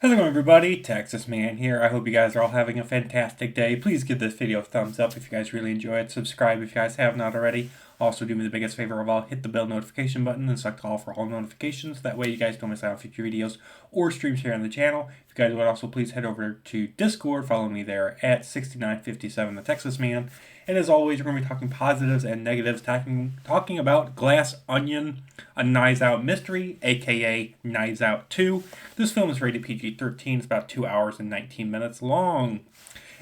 How's it going, everybody? Texas Man here. I hope you guys are all having a fantastic day. Please give this video a thumbs up if you guys really enjoy it. Subscribe if you guys have not already. Also, do me the biggest favor of all, hit the bell notification button and select all for all notifications. That way you guys don't miss out on future videos or streams here on the channel. If you guys would also please head over to Discord, follow me there at 6957 the Texas Man. And as always, we're going to be talking positives and negatives, talking about Glass Onion, a Knives Out mystery, aka Knives Out 2. This film is rated PG-13. It's about 2 hours and 19 minutes long.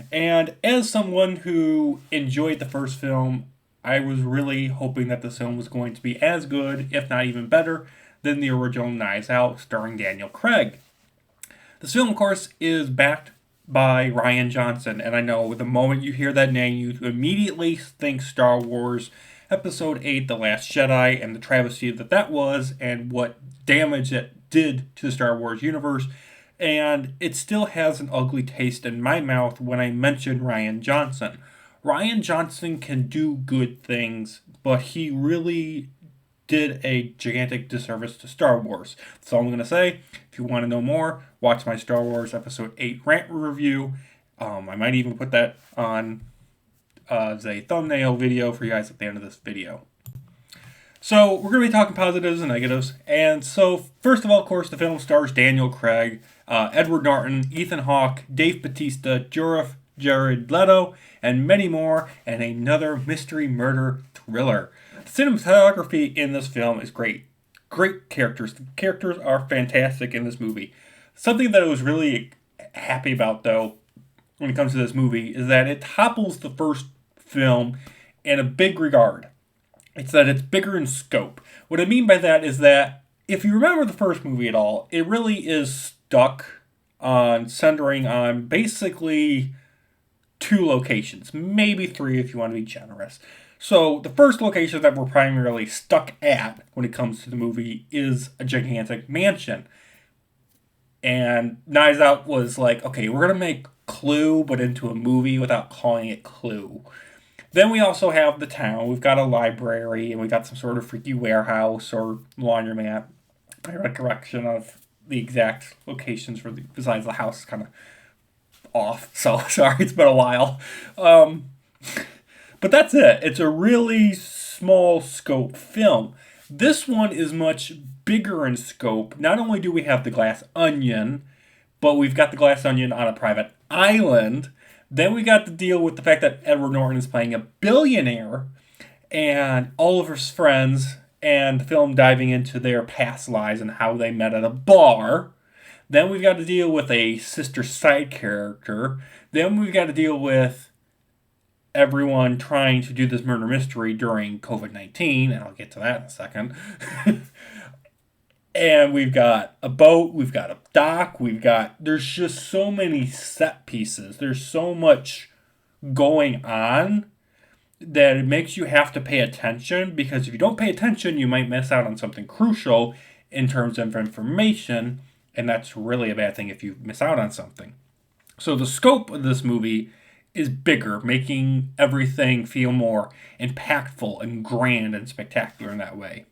And as someone who enjoyed the first film, I was really hoping that this film was going to be as good, if not even better, than the original Knives Out starring Daniel Craig. This film, of course, is backed by Rian Johnson, and I know the moment you hear that name, you immediately think Star Wars Episode 8, The Last Jedi, and the travesty that was, and what damage it did to the Star Wars universe. And it still has an ugly taste in my mouth when I mention Rian Johnson. Rian Johnson can do good things, but he really did a gigantic disservice to Star Wars. That's all I'm going to say. If you want to know more, watch my Star Wars Episode 8 rant review. I might even put that on as a thumbnail video for you guys at the end of this video. So we're going to be talking positives and negatives. And so first of all, of course, the film stars Daniel Craig, Edward Norton, Ethan Hawke, Dave Bautista, Jared Leto, and many more, and another mystery murder thriller. The cinematography in this film is great. Great characters. The characters are fantastic in this movie. Something that I was really happy about, though, when it comes to this movie, is that it topples the first film in a big regard. It's that it's bigger in scope. What I mean by that is that if you remember the first movie at all, it really is stuck on centering on basically two locations, maybe three if you want to be generous. So the first location that we're primarily stuck at when it comes to the movie is a gigantic mansion. And Knives Out was like, okay, we're going to make Clue, but into a movie without calling it Clue. Then we also have the town. We've got a library, and we've got some sort of freaky warehouse or laundromat. My recollection of the exact locations besides the house is kind of off. So sorry, it's been a while. But that's it. It's a really small scope film. This one is much bigger in scope. Not only do we have the glass onion, but we've got the glass onion on a private island. Then we got to deal with the fact that Edward Norton is playing a billionaire and all of his friends, and the film diving into their past lives and how they met at a bar. Then we've got to deal with a sister side character. Then we've got to deal with everyone trying to do this murder mystery during COVID-19, and I'll get to that in a second. And we've got a boat, we've got a dock, there's just so many set pieces. There's so much going on that it makes you have to pay attention, because if you don't pay attention, you might miss out on something crucial in terms of information, and that's really a bad thing if you miss out on something. So the scope of this movie is bigger, making everything feel more impactful and grand and spectacular in that way.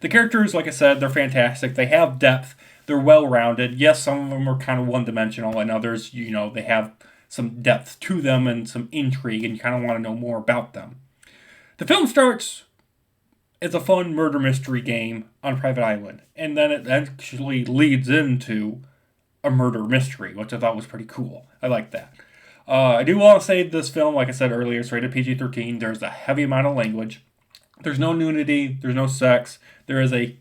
The characters, like I said, they're fantastic. They have depth. They're well-rounded. Yes, some of them are kind of one-dimensional, and others, they have some depth to them and some intrigue, and you kind of want to know more about them. The film starts as a fun murder mystery game on a private island, and then it actually leads into a murder mystery, which I thought was pretty cool. I like that. I do want to say this film, like I said earlier, is rated PG-13. There's a heavy amount of language. There's no nudity. There's no sex. There is a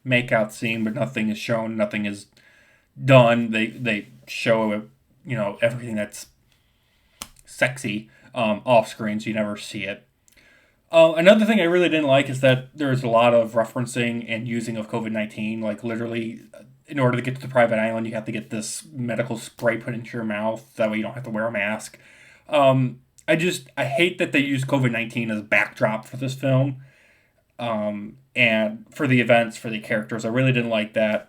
make-out scene, but nothing is shown. Nothing is done. They show everything that's sexy off screen, so you never see it. Another thing I really didn't like is that there's a lot of referencing and using of COVID-19. Like, literally, in order to get to the private island, you have to get this medical spray put into your mouth. That way you don't have to wear a mask. I hate that they use COVID-19 as a backdrop for this film. And for the events, for the characters. I really didn't like that.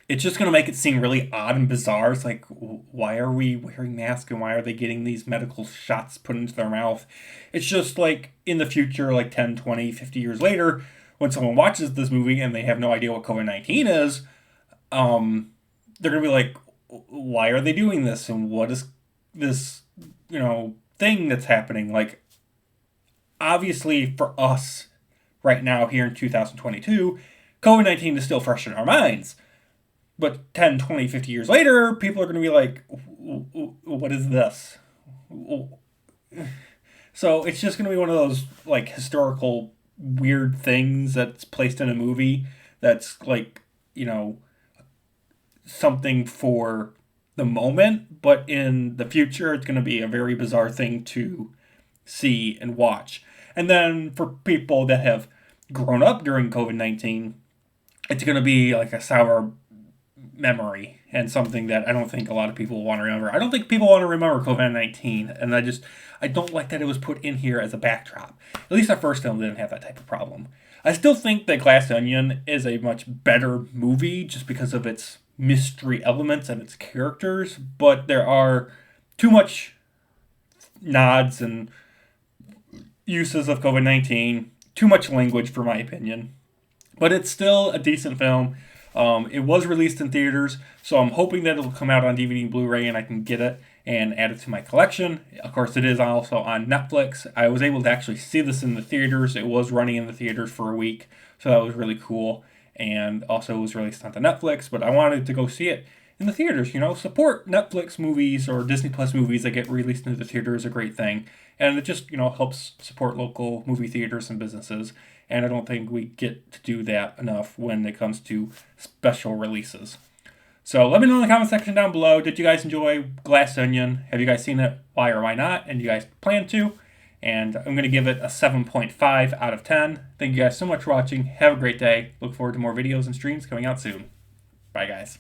It's just going to make it seem really odd and bizarre. It's like, why are we wearing masks and why are they getting these medical shots put into their mouth? It's just like in the future, like 10, 20, 50 years later, when someone watches this movie and they have no idea what COVID-19 is, they're going to be like, why are they doing this? And what is this, thing that's happening? Like, obviously for us right now here in 2022, COVID-19 is still fresh in our minds. But 10, 20, 50 years later, people are going to be like, what is this? So it's just going to be one of those like historical weird things that's placed in a movie that's like, something for the moment, but in the future, it's going to be a very bizarre thing to see and watch. And then for people that have grown up during COVID-19, it's going to be like a sour memory and something that I don't think a lot of people want to remember. I don't think people want to remember COVID-19, and I don't like that it was put in here as a backdrop. At least our first film didn't have that type of problem. I still think that Glass Onion is a much better movie just because of its mystery elements and its characters, but there are too much nods and uses of COVID-19, too much language for my opinion. But it's still a decent film. It was released in theaters, so I'm hoping that it'll come out on DVD and Blu-ray and I can get it and add it to my collection. Of course, it is also on Netflix. I was able to actually see this in the theaters. It was running in the theaters for a week, so that was really cool. And also it was released on the Netflix, but I wanted to go see it in the theaters. Support Netflix movies or Disney Plus movies that get released into the theater is a great thing. And it just, helps support local movie theaters and businesses. And I don't think we get to do that enough when it comes to special releases. So let me know in the comment section down below. Did you guys enjoy Glass Onion? Have you guys seen it? Why or why not? And do you guys plan to? And I'm going to give it a 7.5 out of 10. Thank you guys so much for watching. Have a great day. Look forward to more videos and streams coming out soon. Bye, guys.